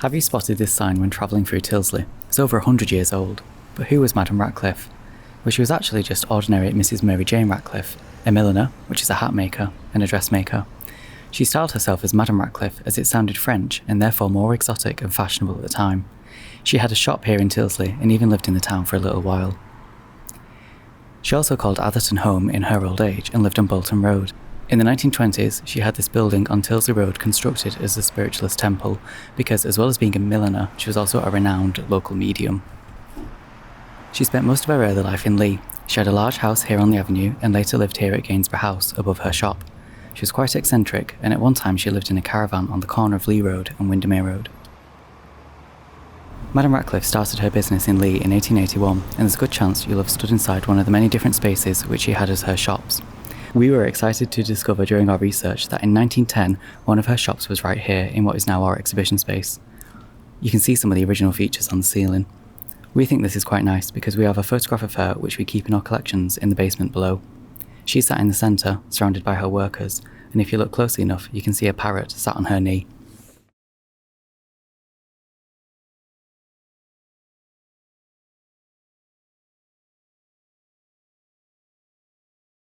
Have you spotted this sign when travelling through Tyldesley? It's over 100 years old. But who was Madame Ratcliffe? Well, she was actually just ordinary Mrs. Mary Jane Ratcliffe, a milliner, which is a hat maker, and a dressmaker. She styled herself as Madame Ratcliffe as it sounded French and therefore more exotic and fashionable at the time. She had a shop here in Tyldesley and even lived in the town for a little while. She also called Atherton home in her old age and lived on Bolton Road. In the 1920s, she had this building on Tyldesley Road constructed as a spiritualist temple because, as well as being a milliner, she was also a renowned local medium. She spent most of her early life in Leigh. She had a large house here on the avenue and later lived here at Gainsborough House above her shop. She was quite eccentric, and at one time she lived in a caravan on the corner of Leigh Road and Windermere Road. Madame Ratcliffe started her business in Leigh in 1881, and there's a good chance you'll have stood inside one of the many different spaces which she had as her shops. We were excited to discover during our research that in 1910, one of her shops was right here in what is now our exhibition space. You can see some of the original features on the ceiling. We think this is quite nice because we have a photograph of her which we keep in our collections in the basement below. She sat in the centre, surrounded by her workers, and if you look closely enough, you can see a parrot sat on her knee.